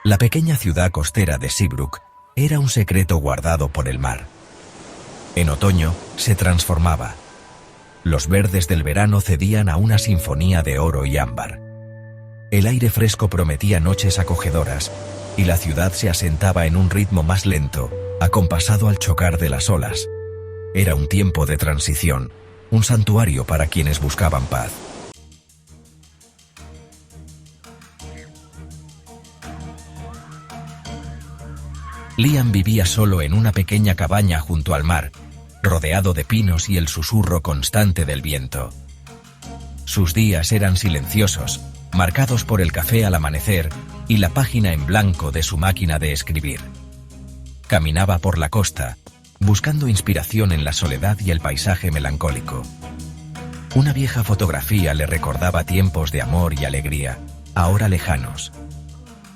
La pequeña ciudad costera de Seabrook era un secreto guardado por el mar. En otoño se transformaba. Los verdes del verano cedían a una sinfonía de oro y ámbar. El aire fresco prometía noches acogedoras, y la ciudad se asentaba en un ritmo más lento, acompasado al chocar de las olas. Era un tiempo de transición, un santuario para quienes buscaban paz. Liam vivía solo en una pequeña cabaña junto al mar, rodeado de pinos y el susurro constante del viento. Sus días eran silenciosos, marcados por el café al amanecer y la página en blanco de su máquina de escribir. Caminaba por la costa, buscando inspiración en la soledad y el paisaje melancólico. Una vieja fotografía le recordaba tiempos de amor y alegría, ahora lejanos.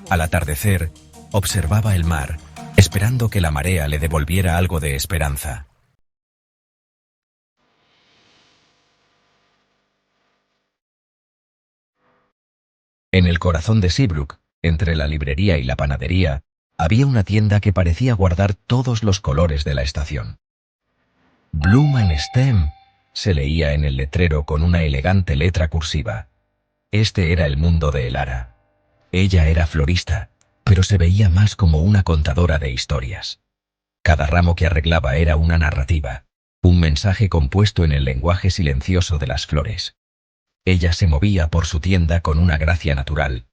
Al atardecer, observaba el mar, esperando que la marea le devolviera algo de esperanza. En el corazón de Seabrook, entre la librería y la panadería, había una tienda que parecía guardar todos los colores de la estación. Bloom and Stem, se leía en el letrero con una elegante letra cursiva. Este era el mundo de Elara. Ella era florista, pero se veía más como una contadora de historias. Cada ramo que arreglaba era una narrativa, un mensaje compuesto en el lenguaje silencioso de las flores. Ella se movía por su tienda con una gracia natural,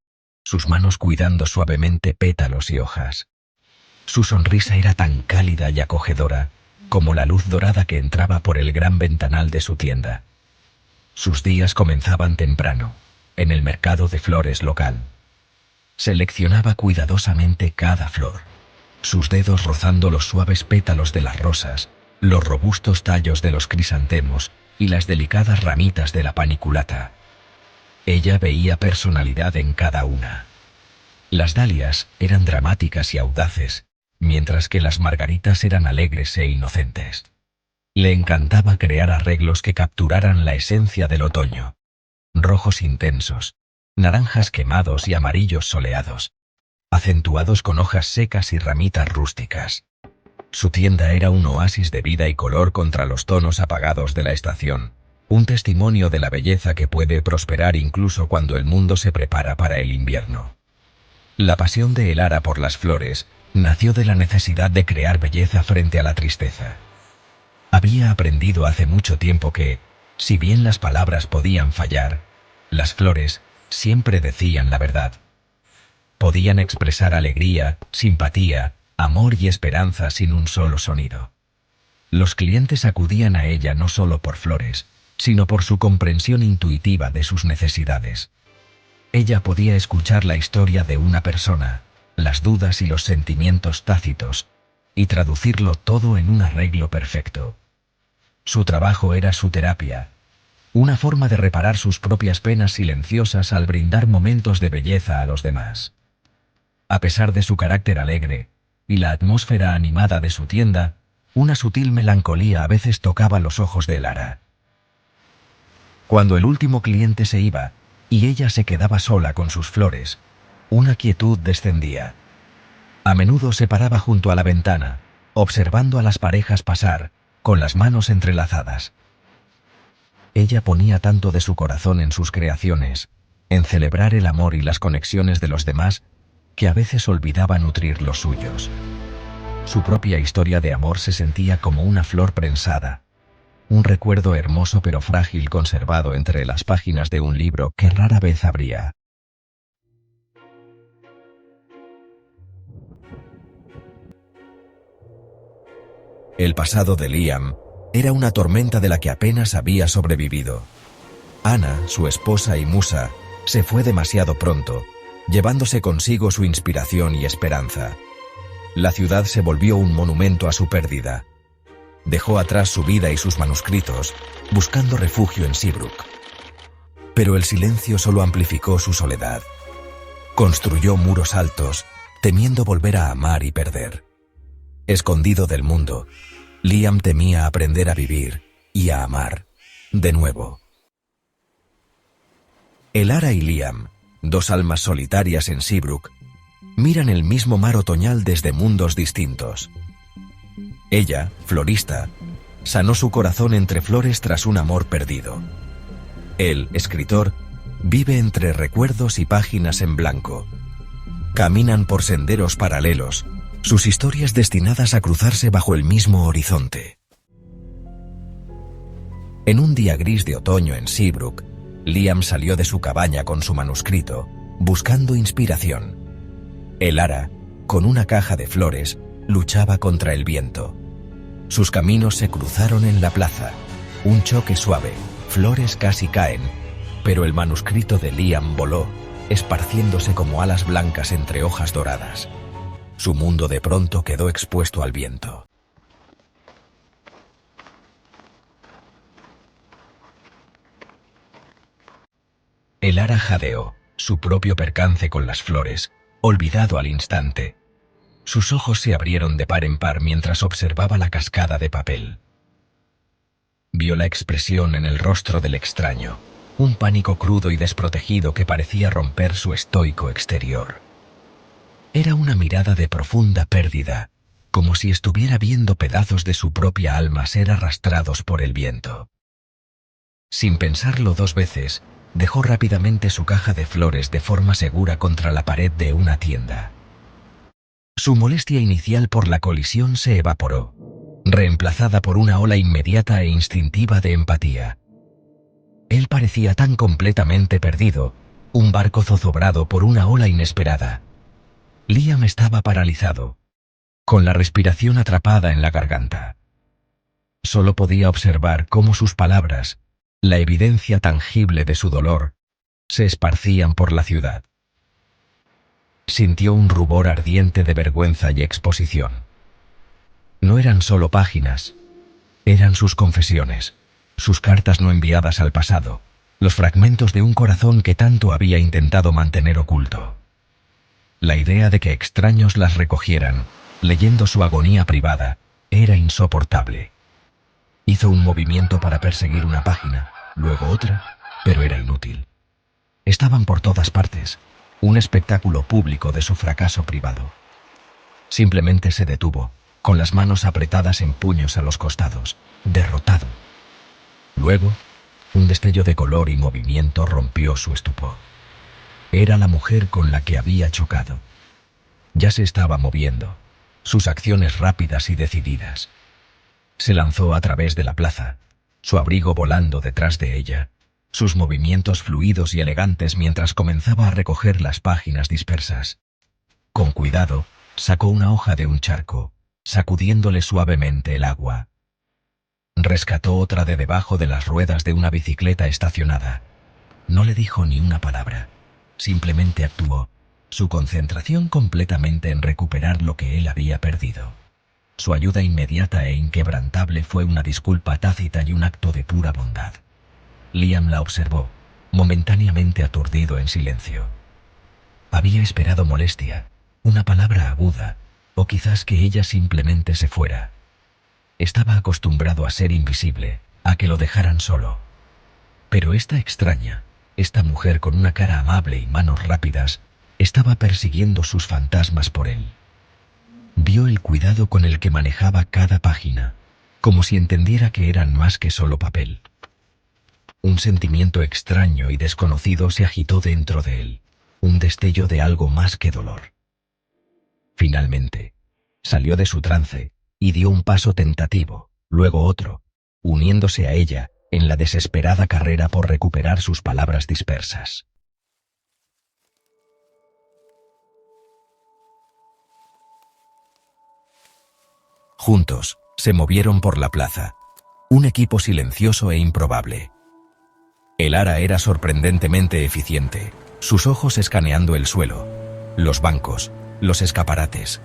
sus manos cuidando suavemente pétalos y hojas. Su sonrisa era tan cálida y acogedora, como la luz dorada que entraba por el gran ventanal de su tienda. Sus días comenzaban temprano, en el mercado de flores local. Seleccionaba cuidadosamente cada flor, sus dedos rozando los suaves pétalos de las rosas, los robustos tallos de los crisantemos y las delicadas ramitas de la paniculata. Ella veía personalidad en cada una. Las dalias eran dramáticas y audaces, mientras que las margaritas eran alegres e inocentes. Le encantaba crear arreglos que capturaran la esencia del otoño. Rojos intensos, naranjas quemados y amarillos soleados, acentuados con hojas secas y ramitas rústicas. Su tienda era un oasis de vida y color contra los tonos apagados de la estación, un testimonio de la belleza que puede prosperar incluso cuando el mundo se prepara para el invierno. La pasión de Elara por las flores nació de la necesidad de crear belleza frente a la tristeza. Había aprendido hace mucho tiempo que, si bien las palabras podían fallar, las flores siempre decían la verdad. Podían expresar alegría, simpatía, amor y esperanza sin un solo sonido. Los clientes acudían a ella no solo por flores, sino por su comprensión intuitiva de sus necesidades. Ella podía escuchar la historia de una persona, las dudas y los sentimientos tácitos, y traducirlo todo en un arreglo perfecto. Su trabajo era su terapia, una forma de reparar sus propias penas silenciosas al brindar momentos de belleza a los demás. A pesar de su carácter alegre y la atmósfera animada de su tienda, una sutil melancolía a veces tocaba los ojos de Elara. Cuando el último cliente se iba, y ella se quedaba sola con sus flores, una quietud descendía. A menudo se paraba junto a la ventana, observando a las parejas pasar, con las manos entrelazadas. Ella ponía tanto de su corazón en sus creaciones, en celebrar el amor y las conexiones de los demás, que a veces olvidaba nutrir los suyos. Su propia historia de amor se sentía como una flor prensada, un recuerdo hermoso pero frágil conservado entre las páginas de un libro que rara vez abría. El pasado de Liam era una tormenta de la que apenas había sobrevivido. Anna, su esposa y musa, se fue demasiado pronto, llevándose consigo su inspiración y esperanza. La ciudad se volvió un monumento a su pérdida. Dejó atrás su vida y sus manuscritos, buscando refugio en Seabrook. Pero el silencio solo amplificó su soledad. Construyó muros altos, temiendo volver a amar y perder. Escondido del mundo, Liam temía aprender a vivir y a amar, de nuevo. Elara y Liam, dos almas solitarias en Seabrook, Miran el mismo mar otoñal desde mundos distintos. Ella, florista, sanó su corazón entre flores tras un amor perdido. Él, escritor, vive entre recuerdos y páginas en blanco. Caminan por senderos paralelos, sus historias destinadas a cruzarse bajo el mismo horizonte. En un día gris de otoño en Seabrook, Liam salió de su cabaña con su manuscrito, buscando inspiración. El ara, con una caja de flores, luchaba contra el viento. Sus caminos se cruzaron en la plaza. Un choque suave, flores casi caen, pero el manuscrito de Liam voló, esparciéndose como alas blancas entre hojas doradas. Su mundo de pronto quedó expuesto al viento. El ara jadeó, su propio percance con las flores, olvidado al instante. Sus ojos se abrieron de par en par mientras observaba la cascada de papel. Vio la expresión en el rostro del extraño, un pánico crudo y desprotegido que parecía romper su estoico exterior. Era una mirada de profunda pérdida, como si estuviera viendo pedazos de su propia alma ser arrastrados por el viento. Sin pensarlo dos veces, dejó rápidamente su caja de flores de forma segura contra la pared de una tienda. Su molestia inicial por la colisión se evaporó, reemplazada por una ola inmediata e instintiva de empatía. Él parecía tan completamente perdido, un barco zozobrado por una ola inesperada. Liam estaba paralizado, con la respiración atrapada en la garganta. Solo podía observar cómo sus palabras, la evidencia tangible de su dolor, se esparcían por la ciudad. Sintió un rubor ardiente de vergüenza y exposición. No eran solo páginas, eran sus confesiones, sus cartas no enviadas al pasado, los fragmentos de un corazón que tanto había intentado mantener oculto. La idea de que extraños las recogieran, leyendo su agonía privada, era insoportable. Hizo un movimiento para perseguir una página, luego otra, pero era inútil. Estaban por todas partes, un espectáculo público de su fracaso privado. Simplemente se detuvo, con las manos apretadas en puños a los costados, derrotado. Luego, un destello de color y movimiento rompió su estupor. Era la mujer con la que había chocado. Ya se estaba moviendo, sus acciones rápidas y decididas. Se lanzó a través de la plaza, su abrigo volando detrás de ella, sus movimientos fluidos y elegantes mientras comenzaba a recoger las páginas dispersas. Con cuidado, sacó una hoja de un charco, sacudiéndole suavemente el agua. Rescató otra de debajo de las ruedas de una bicicleta estacionada. No le dijo ni una palabra, simplemente actuó, su concentración completamente en recuperar lo que él había perdido. Su ayuda inmediata e inquebrantable fue una disculpa tácita y un acto de pura bondad. Liam la observó, momentáneamente aturdido en silencio. Había esperado molestia, una palabra aguda, o quizás que ella simplemente se fuera. Estaba acostumbrado a ser invisible, a que lo dejaran solo. Pero esta extraña, esta mujer con una cara amable y manos rápidas, estaba persiguiendo sus fantasmas por él. Vio el cuidado con el que manejaba cada página, como si entendiera que eran más que solo papel. Un sentimiento extraño y desconocido se agitó dentro de él, un destello de algo más que dolor. Finalmente, salió de su trance y dio un paso tentativo, luego otro, uniéndose a ella en la desesperada carrera por recuperar sus palabras dispersas. Juntos, se movieron por la plaza, un equipo silencioso e improbable. El ara era sorprendentemente eficiente, sus ojos escaneando el suelo, los bancos, los escaparates.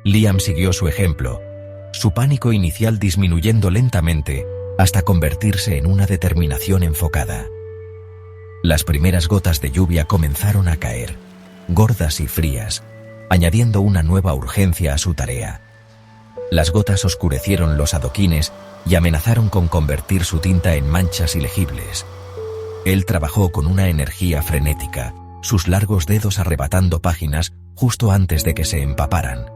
Liam siguió su ejemplo, su pánico inicial disminuyendo lentamente hasta convertirse en una determinación enfocada. Las primeras gotas de lluvia comenzaron a caer, gordas y frías, añadiendo una nueva urgencia a su tarea. Las gotas oscurecieron los adoquines y amenazaron con convertir su tinta en manchas ilegibles. Él trabajó con una energía frenética, sus largos dedos arrebatando páginas justo antes de que se empaparan.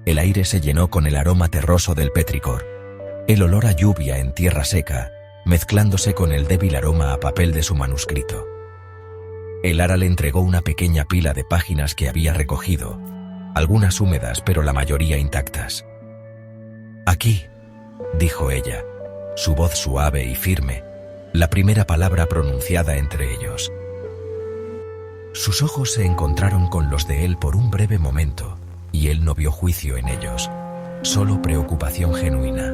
El aire se llenó con el aroma terroso del petricor, el olor a lluvia en tierra seca, mezclándose con el débil aroma a papel de su manuscrito. Elara le entregó una pequeña pila de páginas que había recogido, algunas húmedas pero la mayoría intactas. «Aquí», dijo ella, su voz suave y firme, la primera palabra pronunciada entre ellos. Sus ojos se encontraron con los de él por un breve momento, y él no vio juicio en ellos, solo preocupación genuina.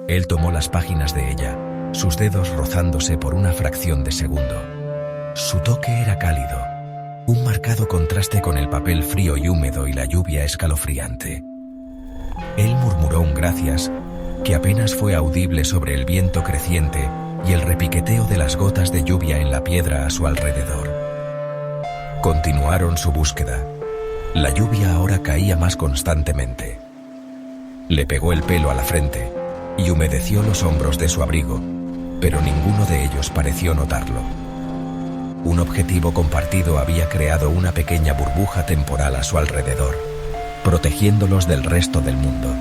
Él tomó las páginas de ella, sus dedos rozándose por una fracción de segundo. Su toque era cálido, un marcado contraste con el papel frío y húmedo y la lluvia escalofriante. Él murmuró un gracias, que apenas fue audible sobre el viento creciente y el repiqueteo de las gotas de lluvia en la piedra a su alrededor. Continuaron su búsqueda. La lluvia ahora caía más constantemente. Le pegó el pelo a la frente y humedeció los hombros de su abrigo, pero ninguno de ellos pareció notarlo. Un objetivo compartido había creado una pequeña burbuja temporal a su alrededor, protegiéndolos del resto del mundo.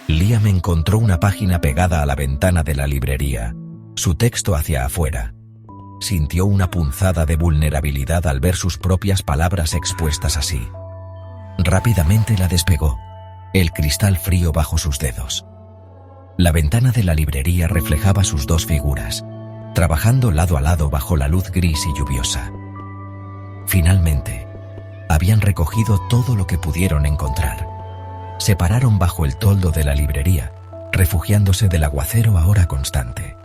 Liam encontró una página pegada a la ventana de la librería, su texto hacia afuera. Sintió una punzada de vulnerabilidad al ver sus propias palabras expuestas así. Rápidamente la despegó, el cristal frío bajo sus dedos. La ventana de la librería reflejaba sus dos figuras, trabajando lado a lado bajo la luz gris y lluviosa. Finalmente, habían recogido todo lo que pudieron encontrar. Se pararon bajo el toldo de la librería, refugiándose del aguacero ahora constante.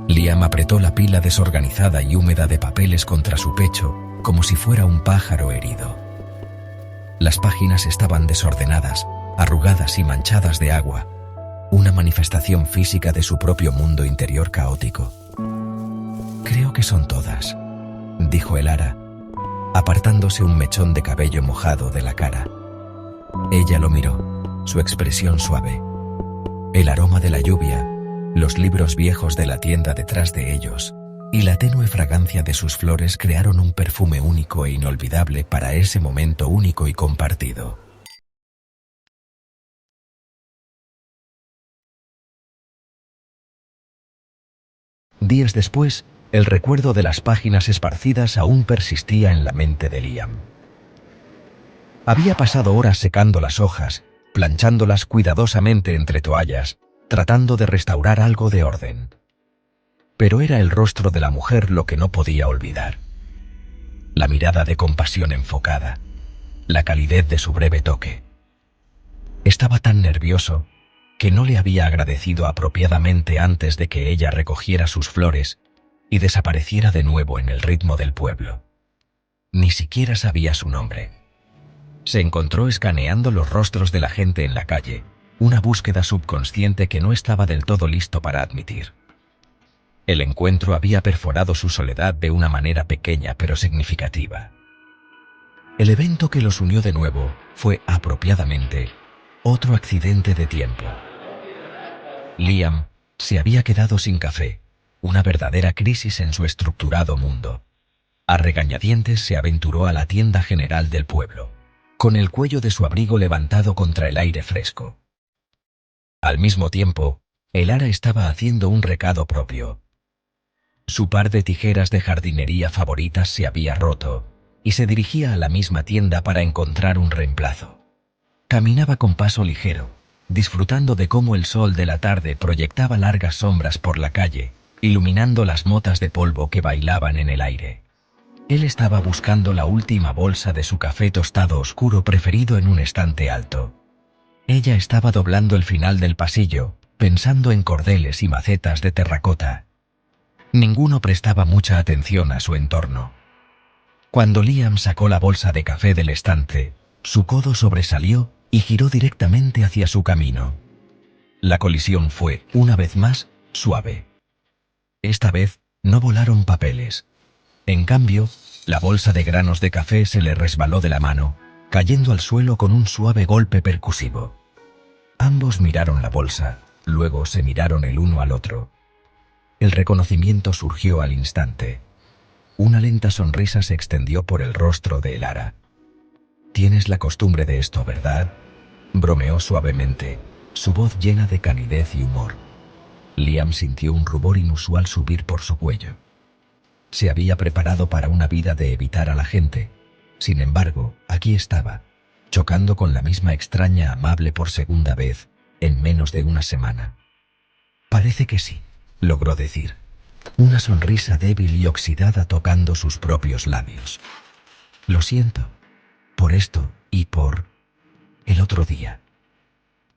Liam apretó la pila desorganizada y húmeda de papeles contra su pecho, como si fuera un pájaro herido. Las páginas estaban desordenadas, arrugadas y manchadas de agua, una manifestación física de su propio mundo interior caótico. «Creo que son todas», dijo Elara, apartándose un mechón de cabello mojado de la cara. Ella lo miró, su expresión suave. El aroma de la lluvia, los libros viejos de la tienda detrás de ellos y la tenue fragancia de sus flores crearon un perfume único e inolvidable para ese momento único y compartido. Días después, el recuerdo de las páginas esparcidas aún persistía en la mente de Liam. Había pasado horas secando las hojas, planchándolas cuidadosamente entre toallas, tratando de restaurar algo de orden. Pero era el rostro de la mujer lo que no podía olvidar. La mirada de compasión enfocada, la calidez de su breve toque. Estaba tan nervioso que no le había agradecido apropiadamente antes de que ella recogiera sus flores y desapareciera de nuevo en el ritmo del pueblo. Ni siquiera sabía su nombre. Se encontró escaneando los rostros de la gente en la calle, una búsqueda subconsciente que no estaba del todo listo para admitir. El encuentro había perforado su soledad de una manera pequeña pero significativa. El evento que los unió de nuevo fue, apropiadamente, otro accidente de tiempo. Liam se había quedado sin café, una verdadera crisis en su estructurado mundo. A regañadientes se aventuró a la tienda general del pueblo, con el cuello de su abrigo levantado contra el aire fresco. Al mismo tiempo, Elara estaba haciendo un recado propio. Su par de tijeras de jardinería favoritas se había roto, y se dirigía a la misma tienda para encontrar un reemplazo. Caminaba con paso ligero, disfrutando de cómo el sol de la tarde proyectaba largas sombras por la calle, iluminando las motas de polvo que bailaban en el aire. Él estaba buscando la última bolsa de su café tostado oscuro preferido en un estante alto. Ella estaba doblando el final del pasillo, pensando en cordeles y macetas de terracota. Ninguno prestaba mucha atención a su entorno. Cuando Liam sacó la bolsa de café del estante, su codo sobresalió y giró directamente hacia su camino. La colisión fue, una vez más, suave. Esta vez, no volaron papeles. En cambio, la bolsa de granos de café se le resbaló de la mano, cayendo al suelo con un suave golpe percusivo. Ambos miraron la bolsa, luego se miraron el uno al otro. El reconocimiento surgió al instante. Una lenta sonrisa se extendió por el rostro de Elara, Tienes la costumbre de esto, ¿verdad? Bromeó suavemente, su voz llena de calidez y humor. Liam sintió un rubor inusual subir por su cuello. Se había preparado para una vida de evitar a la gente. Sin embargo, aquí estaba, chocando con la misma extraña amable por segunda vez, en menos de una semana. Parece que sí, logró decir. Una sonrisa débil y oxidada tocando sus propios labios. Lo siento. Por esto y por el otro día.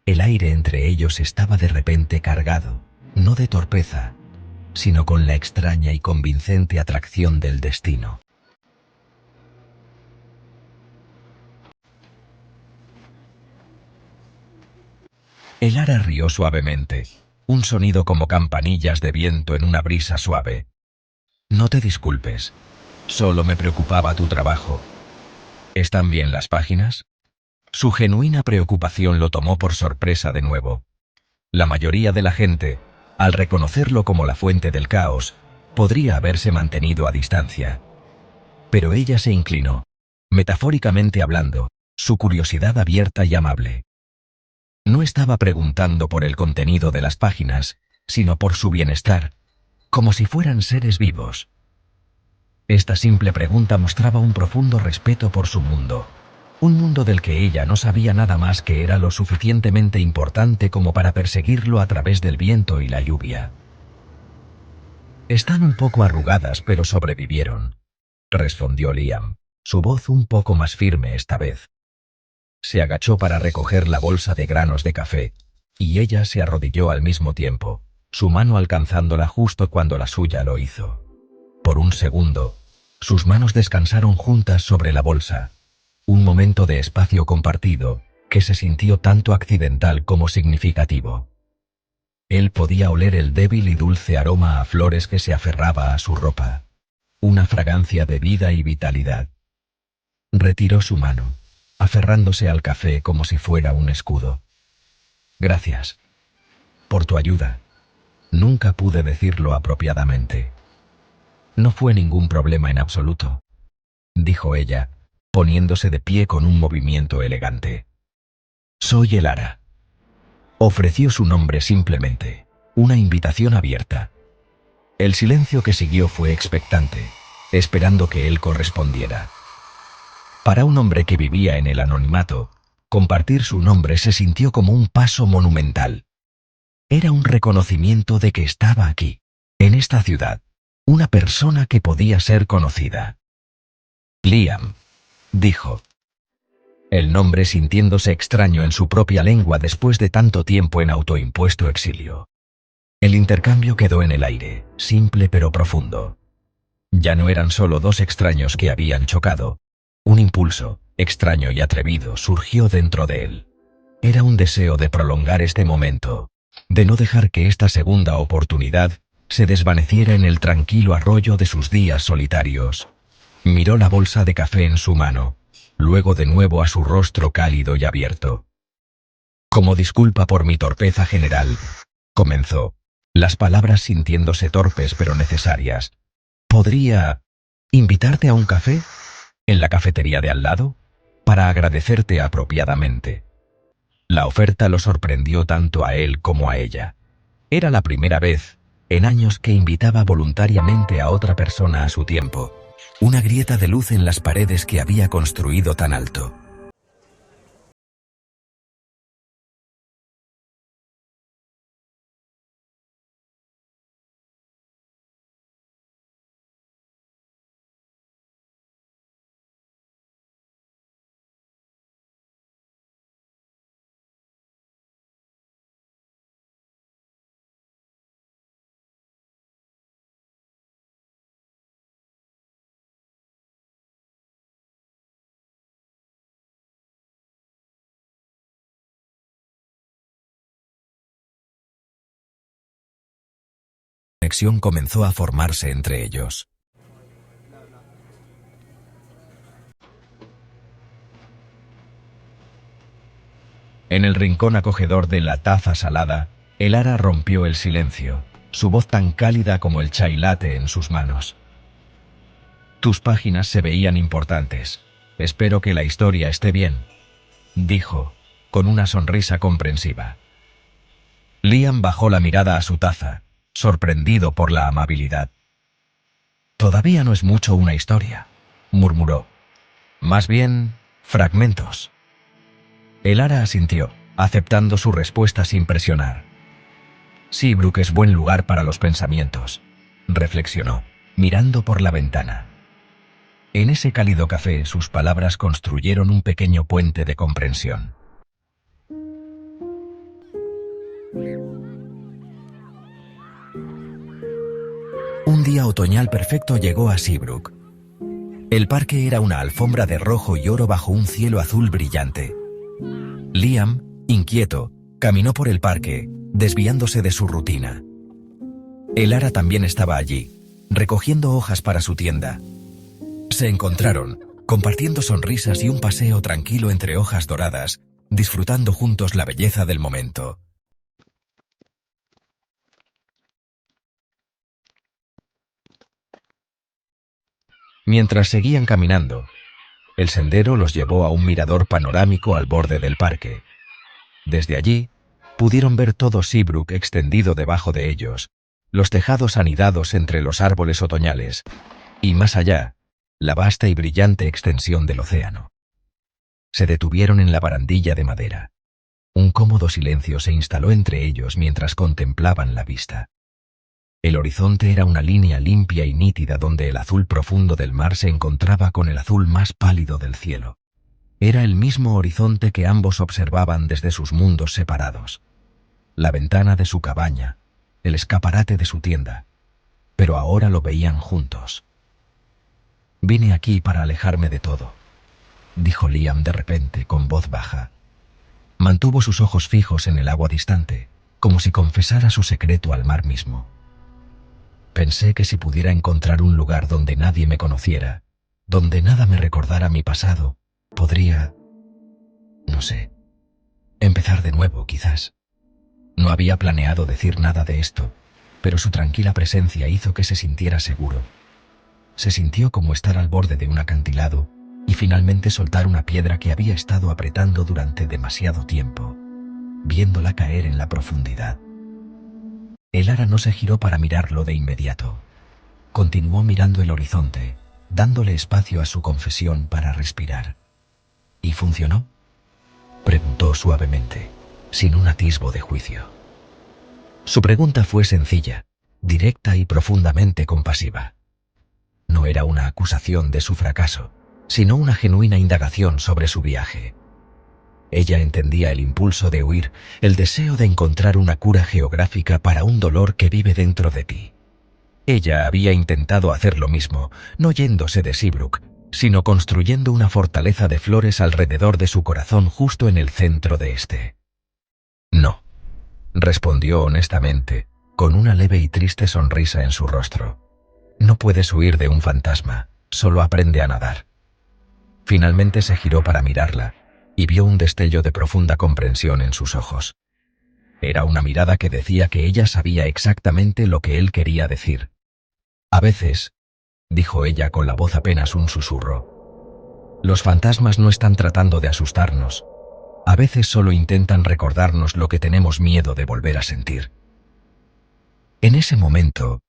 El aire entre ellos estaba de repente cargado, no de torpeza, sino con la extraña y convincente atracción del destino. El ara rió suavemente, un sonido como campanillas de viento en una brisa suave. No te disculpes, solo me preocupaba tu trabajo. ¿Están bien las páginas? Su genuina preocupación lo tomó por sorpresa de nuevo. La mayoría de la gente, al reconocerlo como la fuente del caos, podría haberse mantenido a distancia. Pero ella se inclinó, metafóricamente hablando, su curiosidad abierta y amable. No estaba preguntando por el contenido de las páginas, sino por su bienestar, como si fueran seres vivos. Esta simple pregunta mostraba un profundo respeto por su mundo, un mundo del que ella no sabía nada más que era lo suficientemente importante como para perseguirlo a través del viento y la lluvia. Están un poco arrugadas, pero sobrevivieron, respondió Liam, su voz un poco más firme esta vez. Se agachó para recoger la bolsa de granos de café, y ella se arrodilló al mismo tiempo, su mano alcanzándola justo cuando la suya lo hizo. Por un segundo, sus manos descansaron juntas sobre la bolsa, un momento de espacio compartido que se sintió tanto accidental como significativo. Él podía oler el débil y dulce aroma a flores que se aferraba a su ropa, una fragancia de vida y vitalidad. Retiró su mano, aferrándose al café como si fuera un escudo. Gracias. Por tu ayuda. Nunca pude decirlo apropiadamente. No fue ningún problema en absoluto, dijo ella, poniéndose de pie con un movimiento elegante. Soy el Ara. Ofreció su nombre simplemente, una invitación abierta. El silencio que siguió fue expectante, esperando que él correspondiera. Para un hombre que vivía en el anonimato, compartir su nombre se sintió como un paso monumental. Era un reconocimiento de que estaba aquí, en esta ciudad, una persona que podía ser conocida. Liam, dijo. El nombre sintiéndose extraño en su propia lengua después de tanto tiempo en autoimpuesto exilio. El intercambio quedó en el aire, simple pero profundo. Ya no eran solo dos extraños que habían chocado. Un impulso, extraño y atrevido, surgió dentro de él. Era un deseo de prolongar este momento, de no dejar que esta segunda oportunidad se desvaneciera en el tranquilo arroyo de sus días solitarios. Miró la bolsa de café en su mano, luego de nuevo a su rostro cálido y abierto. Como disculpa por mi torpeza general, comenzó, las palabras sintiéndose torpes pero necesarias. ¿Podría invitarte a un café? ¿En la cafetería de al lado? Para agradecerte apropiadamente. La oferta lo sorprendió tanto a él como a ella. Era la primera vez, en años, que invitaba voluntariamente a otra persona a su tiempo. Una grieta de luz en las paredes que había construido tan alto. La conexión comenzó a formarse entre ellos. En el rincón acogedor de la taza salada, el Ara rompió el silencio, su voz tan cálida como el chai latte en sus manos. Tus páginas se veían importantes, Espero que la historia esté bien, dijo, con una sonrisa comprensiva. Liam bajó la mirada a su taza, sorprendido por la amabilidad. Todavía no es mucho una historia, murmuró. Más bien, fragmentos. Elara asintió, aceptando su respuesta sin presionar. Seabrook es buen lugar para los pensamientos, reflexionó, mirando por la ventana. En ese cálido café sus palabras construyeron un pequeño puente de comprensión. Un día otoñal perfecto llegó a Seabrook. El parque era una alfombra de rojo y oro bajo un cielo azul brillante. Liam, inquieto, caminó por el parque, desviándose de su rutina. Elara también estaba allí, recogiendo hojas para su tienda. Se encontraron, compartiendo sonrisas y un paseo tranquilo entre hojas doradas, disfrutando juntos la belleza del momento. Mientras seguían caminando, el sendero los llevó a un mirador panorámico al borde del parque. Desde allí, pudieron ver todo Seabrook extendido debajo de ellos, los tejados anidados entre los árboles otoñales, y más allá, la vasta y brillante extensión del océano. Se detuvieron en la barandilla de madera. Un cómodo silencio se instaló entre ellos mientras contemplaban la vista. El horizonte era una línea limpia y nítida donde el azul profundo del mar se encontraba con el azul más pálido del cielo. Era el mismo horizonte que ambos observaban desde sus mundos separados. La ventana de su cabaña, el escaparate de su tienda, pero ahora lo veían juntos. Vine aquí para alejarme de todo, dijo Liam de repente con voz baja. Mantuvo sus ojos fijos en el agua distante, como si confesara su secreto al mar mismo. Pensé que si pudiera encontrar un lugar donde nadie me conociera, donde nada me recordara mi pasado, podría, no sé, empezar de nuevo quizás. No había planeado decir nada de esto, pero su tranquila presencia hizo que se sintiera seguro. Se sintió como estar al borde de un acantilado y finalmente soltar una piedra que había estado apretando durante demasiado tiempo, viéndola caer en la profundidad. Elara no se giró para mirarlo de inmediato. Continuó mirando el horizonte, dándole espacio a su confesión para respirar. ¿Y funcionó?, preguntó suavemente, sin un atisbo de juicio. Su pregunta fue sencilla, directa y profundamente compasiva. No era una acusación de su fracaso, sino una genuina indagación sobre su viaje. Ella entendía el impulso de huir, el deseo de encontrar una cura geográfica para un dolor que vive dentro de ti. Ella había intentado hacer lo mismo, no yéndose de Seabrook, sino construyendo una fortaleza de flores alrededor de su corazón justo en el centro de este. No, respondió honestamente, con una leve y triste sonrisa en su rostro. No puedes huir de un fantasma, solo aprende a nadar. Finalmente se giró para mirarla, y vio un destello de profunda comprensión en sus ojos. Era una mirada que decía que ella sabía exactamente lo que él quería decir. A veces, dijo ella con la voz apenas un susurro, los fantasmas no están tratando de asustarnos. A veces solo intentan recordarnos lo que tenemos miedo de volver a sentir. En ese momento,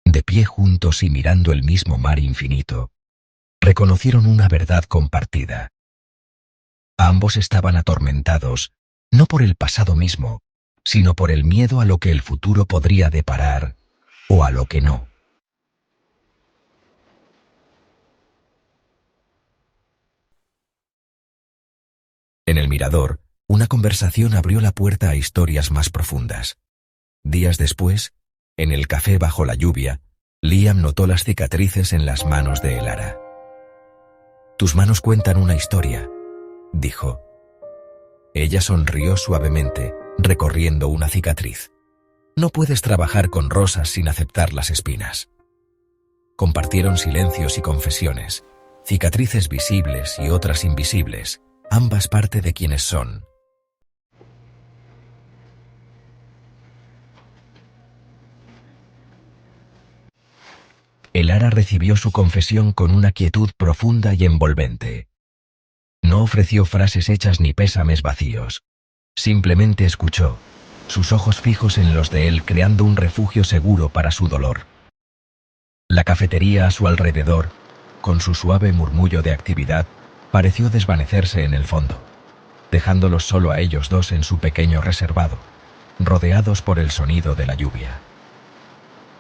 de pie juntos y mirando el mismo mar infinito, reconocieron una verdad compartida. Ambos estaban atormentados, no por el pasado mismo, sino por el miedo a lo que el futuro podría deparar, o a lo que no. En el mirador, una conversación abrió la puerta a historias más profundas. Días después, en el café bajo la lluvia, Liam notó las cicatrices en las manos de Elara. «Tus manos cuentan una historia», dijo. Ella sonrió suavemente, recorriendo una cicatriz. «No puedes trabajar con rosas sin aceptar las espinas». Compartieron silencios y confesiones, cicatrices visibles y otras invisibles, ambas parte de quienes son. Elara recibió su confesión con una quietud profunda y envolvente. No ofreció frases hechas ni pésames vacíos. Simplemente escuchó, sus ojos fijos en los de él creando un refugio seguro para su dolor. La cafetería a su alrededor, con su suave murmullo de actividad, pareció desvanecerse en el fondo, dejándolos solo a ellos dos en su pequeño reservado, rodeados por el sonido de la lluvia.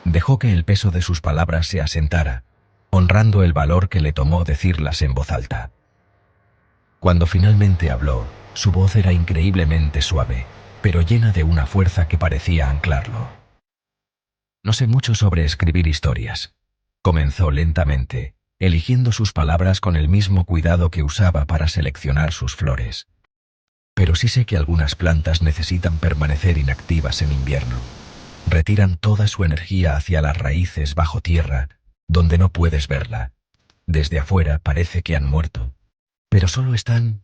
Dejó que el peso de sus palabras se asentara, honrando el valor que le tomó decirlas en voz alta. Cuando finalmente habló, su voz era increíblemente suave, pero llena de una fuerza que parecía anclarlo. No sé mucho sobre escribir historias. Comenzó lentamente, eligiendo sus palabras con el mismo cuidado que usaba para seleccionar sus flores. Pero sí sé que algunas plantas necesitan permanecer inactivas en invierno. Retiran toda su energía hacia las raíces bajo tierra, donde no puedes verla. Desde afuera parece que han muerto, pero solo están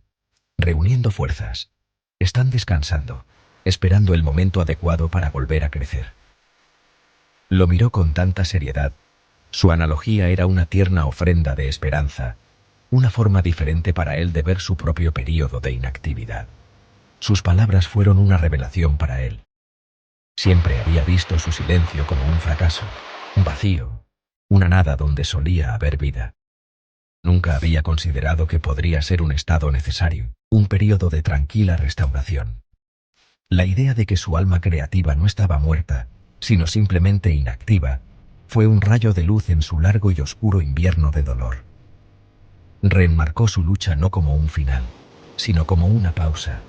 reuniendo fuerzas. Están descansando, esperando el momento adecuado para volver a crecer. Lo miró con tanta seriedad. Su analogía era una tierna ofrenda de esperanza, una forma diferente para él de ver su propio período de inactividad. Sus palabras fueron una revelación para él. Siempre había visto su silencio como un fracaso, un vacío, una nada donde solía haber vida. Nunca había considerado que podría ser un estado necesario, un período de tranquila restauración. La idea de que su alma creativa no estaba muerta, sino simplemente inactiva, fue un rayo de luz en su largo y oscuro invierno de dolor. Reenmarcó su lucha no como un final, sino como una pausa,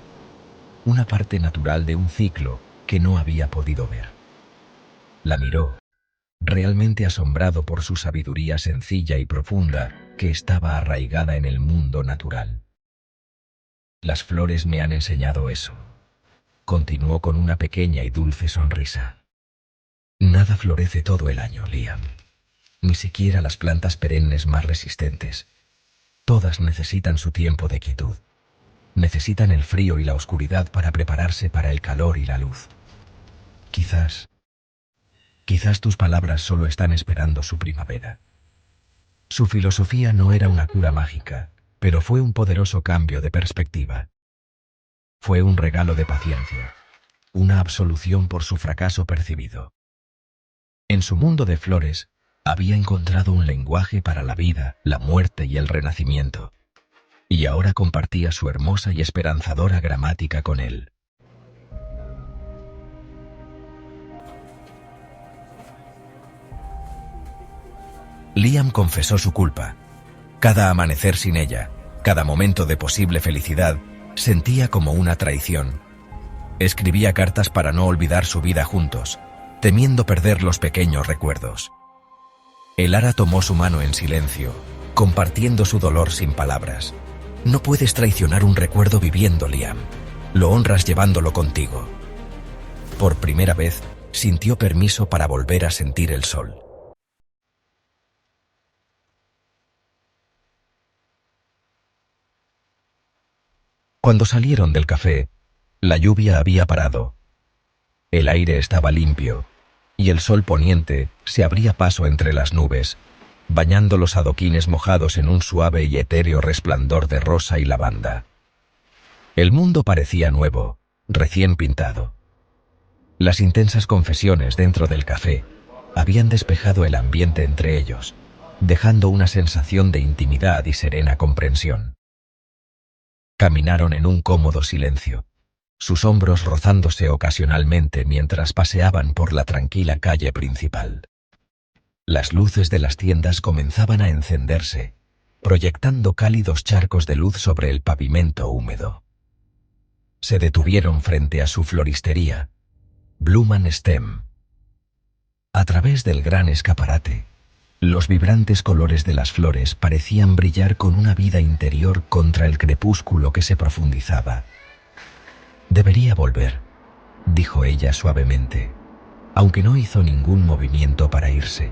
una parte natural de un ciclo que no había podido ver. La miró, realmente asombrado por su sabiduría sencilla y profunda que estaba arraigada en el mundo natural. Las flores me han enseñado eso. Continuó con una pequeña y dulce sonrisa. Nada florece todo el año, Liam. Ni siquiera las plantas perennes más resistentes. Todas necesitan su tiempo de quietud. Necesitan el frío y la oscuridad para prepararse para el calor y la luz. Quizás tus palabras solo están esperando su primavera. Su filosofía no era una cura mágica, pero fue un poderoso cambio de perspectiva. Fue un regalo de paciencia, una absolución por su fracaso percibido. En su mundo de flores, había encontrado un lenguaje para la vida, la muerte y el renacimiento. Y ahora compartía su hermosa y esperanzadora gramática con él. Liam confesó su culpa. Cada amanecer sin ella, cada momento de posible felicidad, sentía como una traición. Escribía cartas para no olvidar su vida juntos, temiendo perder los pequeños recuerdos. Elara tomó su mano en silencio, compartiendo su dolor sin palabras. No puedes traicionar un recuerdo viviendo, Liam. Lo honras llevándolo contigo. Por primera vez, sintió permiso para volver a sentir el sol. Cuando salieron del café, la lluvia había parado. El aire estaba limpio, y el sol poniente se abría paso entre las nubes, bañando los adoquines mojados en un suave y etéreo resplandor de rosa y lavanda. El mundo parecía nuevo, recién pintado. Las intensas confesiones dentro del café habían despejado el ambiente entre ellos, dejando una sensación de intimidad y serena comprensión. Caminaron en un cómodo silencio, sus hombros rozándose ocasionalmente mientras paseaban por la tranquila calle principal. Las luces de las tiendas comenzaban a encenderse, proyectando cálidos charcos de luz sobre el pavimento húmedo. Se detuvieron frente a su floristería, Bloom and Stem. A través del gran escaparate, los vibrantes colores de las flores parecían brillar con una vida interior contra el crepúsculo que se profundizaba. «Debería volver», dijo ella suavemente, aunque no hizo ningún movimiento para irse.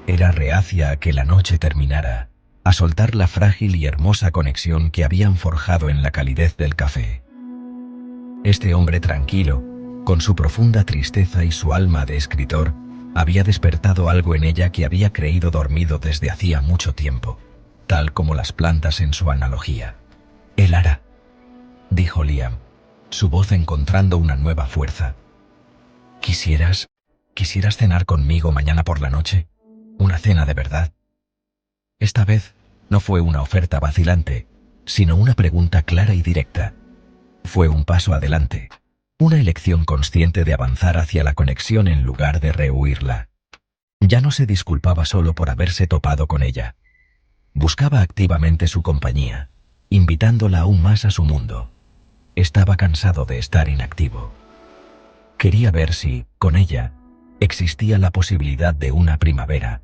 Era reacia a que la noche terminara, a soltar la frágil y hermosa conexión que habían forjado en la calidez del café. Este hombre tranquilo, con su profunda tristeza y su alma de escritor, había despertado algo en ella que había creído dormido desde hacía mucho tiempo, tal como las plantas en su analogía. Elara, dijo Liam, su voz encontrando una nueva fuerza. ¿Quisieras cenar conmigo mañana por la noche? Una cena de verdad. Esta vez no fue una oferta vacilante, sino una pregunta clara y directa. Fue un paso adelante, una elección consciente de avanzar hacia la conexión en lugar de rehuirla. Ya no se disculpaba solo por haberse topado con ella. Buscaba activamente su compañía, invitándola aún más a su mundo. Estaba cansado de estar inactivo. Quería ver si, con ella, existía la posibilidad de una primavera.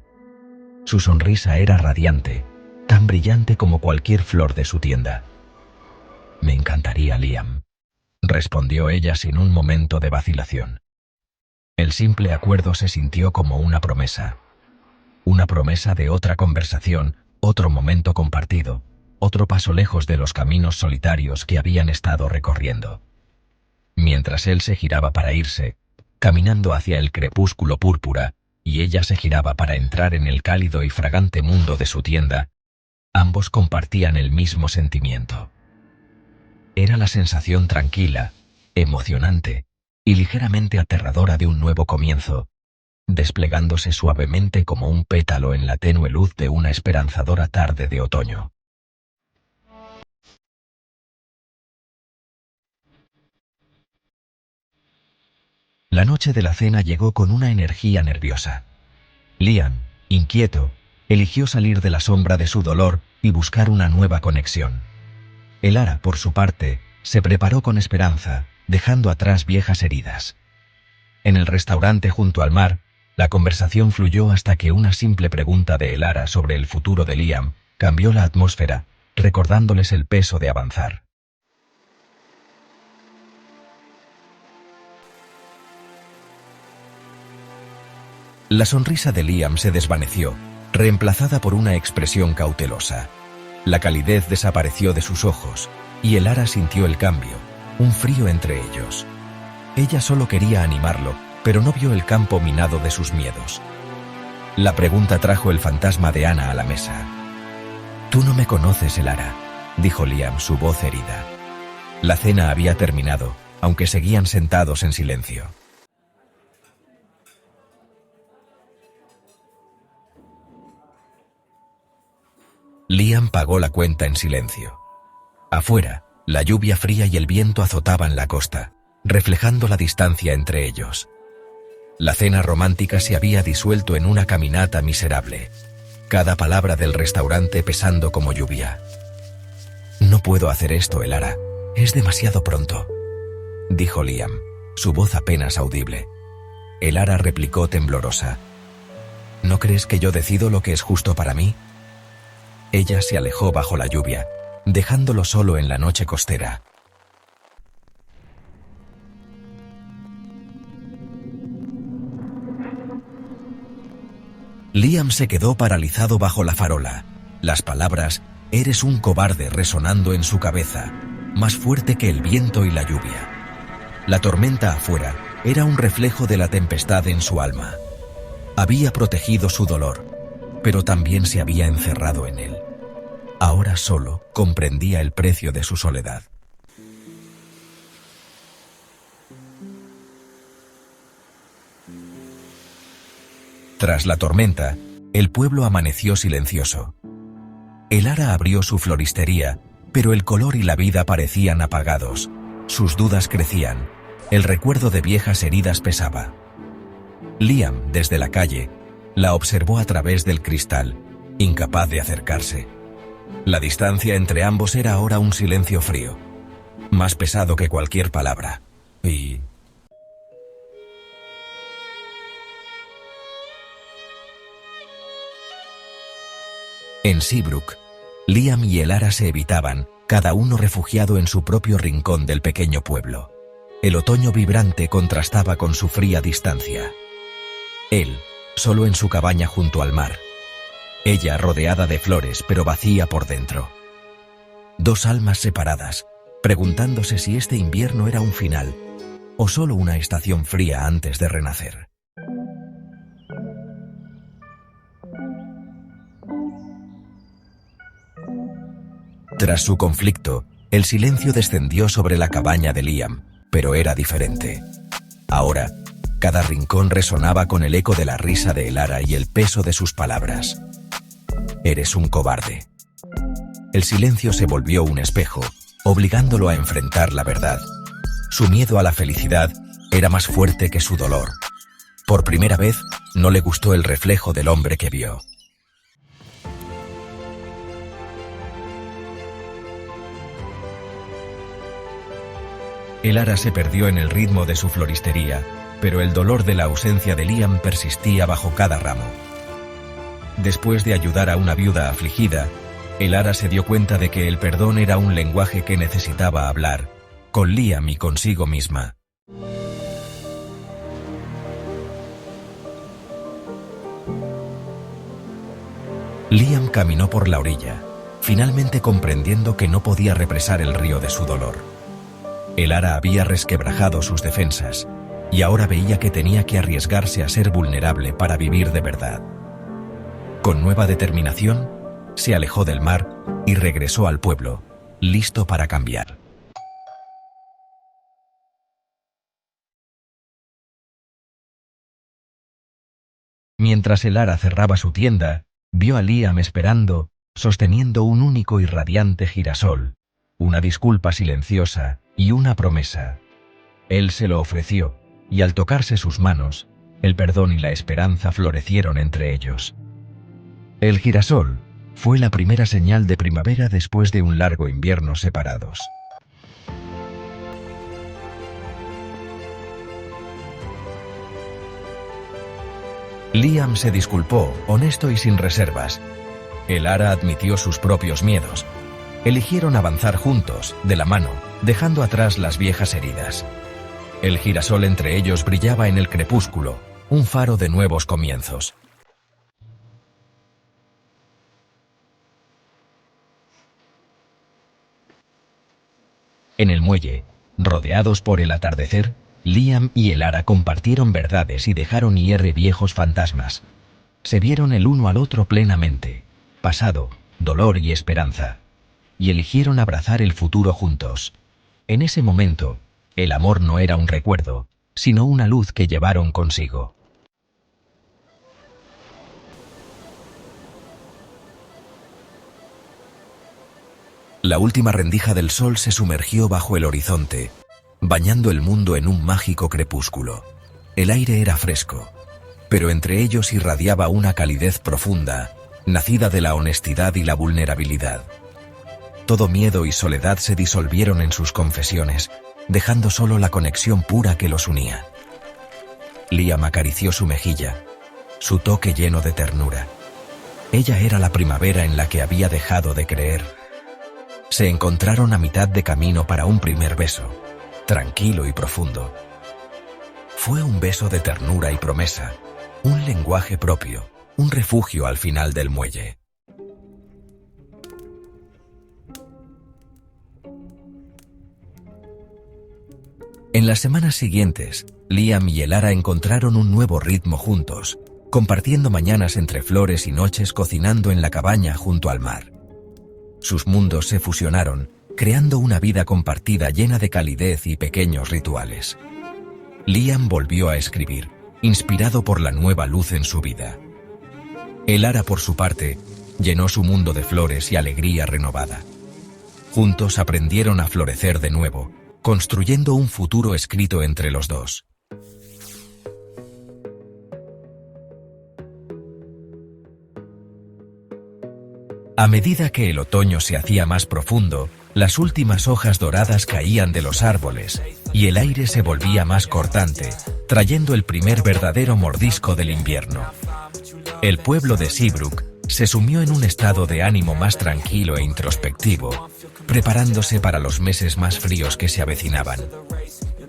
Su sonrisa era radiante, tan brillante como cualquier flor de su tienda. Me encantaría, Liam, respondió ella sin un momento de vacilación. El simple acuerdo se sintió como una promesa de otra conversación, otro momento compartido, otro paso lejos de los caminos solitarios que habían estado recorriendo. Mientras él se giraba para irse, caminando hacia el crepúsculo púrpura, y ella se giraba para entrar en el cálido y fragante mundo de su tienda, ambos compartían el mismo sentimiento. Era la sensación tranquila, emocionante y ligeramente aterradora de un nuevo comienzo, desplegándose suavemente como un pétalo en la tenue luz de una esperanzadora tarde de otoño. La noche de la cena llegó con una energía nerviosa. Liam, inquieto, eligió salir de la sombra de su dolor y buscar una nueva conexión. Elara, por su parte, se preparó con esperanza, dejando atrás viejas heridas. En el restaurante junto al mar, la conversación fluyó hasta que una simple pregunta de Elara sobre el futuro de Liam cambió la atmósfera, recordándoles el peso de avanzar. La sonrisa de Liam se desvaneció, reemplazada por una expresión cautelosa. La calidez desapareció de sus ojos, y Elara sintió el cambio, un frío entre ellos. Ella solo quería animarlo, pero no vio el campo minado de sus miedos. La pregunta trajo el fantasma de Anna a la mesa. «Tú no me conoces, Elara», dijo Liam, su voz herida. La cena había terminado, aunque seguían sentados en silencio. Liam pagó la cuenta en silencio. Afuera, la lluvia fría y el viento azotaban la costa, reflejando la distancia entre ellos. La cena romántica se había disuelto en una caminata miserable, cada palabra del restaurante pesando como lluvia. «No puedo hacer esto, Elara. Es demasiado pronto», dijo Liam, su voz apenas audible. Elara replicó temblorosa. «¿No crees que yo decido lo que es justo para mí?» Ella se alejó bajo la lluvia, dejándolo solo en la noche costera. Liam se quedó paralizado bajo la farola. Las palabras «eres un cobarde» resonando en su cabeza, más fuerte que el viento y la lluvia. La tormenta afuera era un reflejo de la tempestad en su alma. Había protegido su dolor, pero también se había encerrado en él. Ahora solo comprendía el precio de su soledad. Tras la tormenta, el pueblo amaneció silencioso. Elara abrió su floristería, pero el color y la vida parecían apagados. Sus dudas crecían. El recuerdo de viejas heridas pesaba. Liam, desde la calle, la observó a través del cristal, incapaz de acercarse. La distancia entre ambos era ahora un silencio frío, más pesado que cualquier palabra. Y... en Seabrook, Liam y Elara se evitaban, cada uno refugiado en su propio rincón del pequeño pueblo. El otoño vibrante contrastaba con su fría distancia. Él, solo en su cabaña junto al mar. Ella rodeada de flores, pero vacía por dentro. Dos almas separadas, preguntándose si este invierno era un final, o solo una estación fría antes de renacer. Tras su conflicto, El silencio descendió sobre la cabaña de Liam, pero era diferente. Ahora, cada rincón resonaba con el eco de la risa de Elara y el peso de sus palabras. «Eres un cobarde». El silencio se volvió un espejo, obligándolo a enfrentar la verdad. Su miedo a la felicidad era más fuerte que su dolor. Por primera vez, no le gustó el reflejo del hombre que vio. Elara se perdió en el ritmo de su floristería, pero el dolor de la ausencia de Liam persistía bajo cada ramo. Después de ayudar a una viuda afligida, Elara se dio cuenta de que el perdón era un lenguaje que necesitaba hablar, con Liam y consigo misma. Liam caminó por la orilla, finalmente comprendiendo que no podía represar el río de su dolor. Elara había resquebrajado sus defensas, y ahora veía que tenía que arriesgarse a ser vulnerable para vivir de verdad. Con nueva determinación, se alejó del mar y regresó al pueblo, listo para cambiar. Mientras Elara cerraba su tienda, vio a Liam esperando, sosteniendo un único y radiante girasol, una disculpa silenciosa y una promesa. Él se lo ofreció, y al tocarse sus manos, el perdón y la esperanza florecieron entre ellos. El girasol fue la primera señal de primavera después de un largo invierno separados. Liam se disculpó, honesto y sin reservas. Elara admitió sus propios miedos. Eligieron avanzar juntos, de la mano, dejando atrás las viejas heridas. El girasol entre ellos brillaba en el crepúsculo, un faro de nuevos comienzos. En el muelle, rodeados por el atardecer, Liam y Elara compartieron verdades y dejaron ir viejos fantasmas. Se vieron el uno al otro plenamente, pasado, dolor y esperanza, y eligieron abrazar el futuro juntos. En ese momento, el amor no era un recuerdo, sino una luz que llevaron consigo. La última rendija del sol se sumergió bajo el horizonte, bañando el mundo en un mágico crepúsculo. El aire era fresco, pero entre ellos irradiaba una calidez profunda, nacida de la honestidad y la vulnerabilidad. Todo miedo y soledad se disolvieron en sus confesiones, dejando solo la conexión pura que los unía. Liam acarició su mejilla, su toque lleno de ternura. Ella era la primavera en la que había dejado de creer. Se encontraron a mitad de camino para un primer beso, tranquilo y profundo. Fue un beso de ternura y promesa, un lenguaje propio, un refugio al final del muelle. En las semanas siguientes, Liam y Elara encontraron un nuevo ritmo juntos, compartiendo mañanas entre flores y noches cocinando en la cabaña junto al mar. Sus mundos se fusionaron, creando una vida compartida llena de calidez y pequeños rituales. Liam volvió a escribir, inspirado por la nueva luz en su vida. Elara, por su parte, llenó su mundo de flores y alegría renovada. Juntos aprendieron a florecer de nuevo, construyendo un futuro escrito entre los dos. A medida que el otoño se hacía más profundo, las últimas hojas doradas caían de los árboles y el aire se volvía más cortante, trayendo el primer verdadero mordisco del invierno. El pueblo de Seabrook se sumió en un estado de ánimo más tranquilo e introspectivo, preparándose para los meses más fríos que se avecinaban.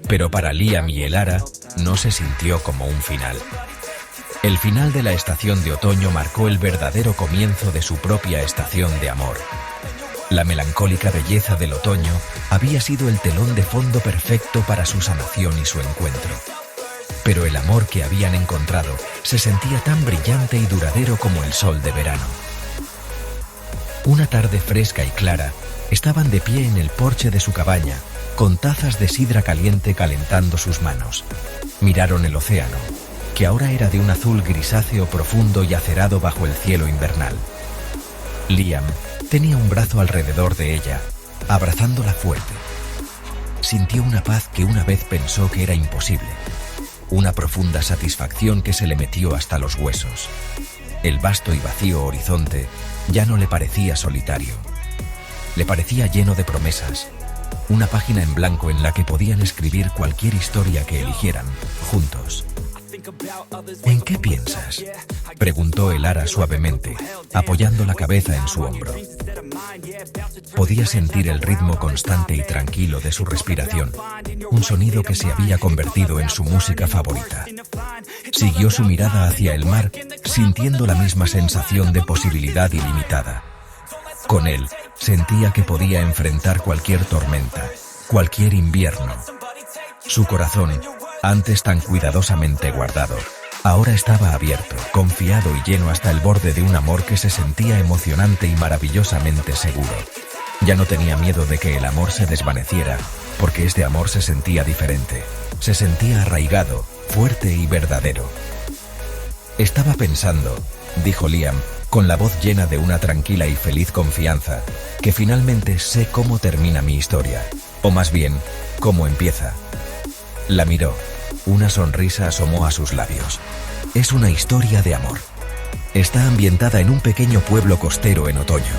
Pero para Liam y Elara no se sintió como un final. El final de la estación de otoño marcó el verdadero comienzo de su propia estación de amor. La melancólica belleza del otoño había sido el telón de fondo perfecto para su sanación y su encuentro. Pero el amor que habían encontrado se sentía tan brillante y duradero como el sol de verano. Una tarde fresca y clara, estaban de pie en el porche de su cabaña, con tazas de sidra caliente calentando sus manos. Miraron el océano, que ahora era de un azul grisáceo profundo y acerado bajo el cielo invernal. Liam tenía un brazo alrededor de ella, abrazándola fuerte. Sintió una paz que una vez pensó que era imposible, una profunda satisfacción que se le metió hasta los huesos. El vasto y vacío horizonte ya no le parecía solitario. Le parecía lleno de promesas, una página en blanco en la que podían escribir cualquier historia que eligieran, juntos. ¿En qué piensas?, preguntó Elara suavemente, apoyando la cabeza en su hombro. Podía sentir el ritmo constante y tranquilo de su respiración, un sonido que se había convertido en su música favorita. Siguió su mirada hacia el mar, sintiendo la misma sensación de posibilidad ilimitada. Con él, sentía que podía enfrentar cualquier tormenta, cualquier invierno. Su corazón, antes tan cuidadosamente guardado, ahora estaba abierto, confiado y lleno hasta el borde de un amor que se sentía emocionante y maravillosamente seguro. Ya no tenía miedo de que el amor se desvaneciera, porque este amor se sentía diferente, se sentía arraigado, fuerte y verdadero. Estaba pensando, dijo Liam, con la voz llena de una tranquila y feliz confianza, que finalmente sé cómo termina mi historia, o más bien, cómo empieza. La miró. Una sonrisa asomó a sus labios. Es una historia de amor. Está ambientada en un pequeño pueblo costero en otoño.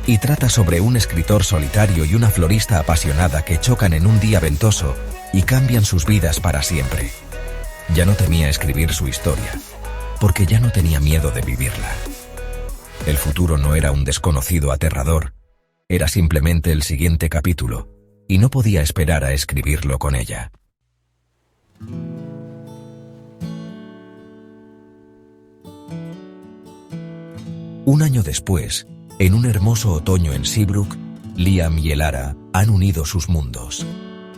Y trata sobre un escritor solitario y una florista apasionada que chocan en un día ventoso y cambian sus vidas para siempre. Ya no temía escribir su historia, porque ya no tenía miedo de vivirla. El futuro no era un desconocido aterrador, era simplemente el siguiente capítulo, y no podía esperar a escribirlo con ella. Un año después, en un hermoso otoño en Seabrook, Liam y Elara han unido sus mundos.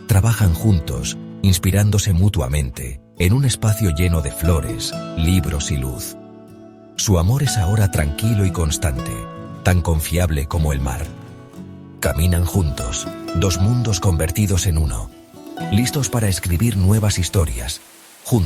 Trabajan juntos, inspirándose mutuamente, en un espacio lleno de flores, libros y luz. Su amor es ahora tranquilo y constante, tan confiable como el mar. Caminan juntos, dos mundos convertidos en uno, listos para escribir nuevas historias,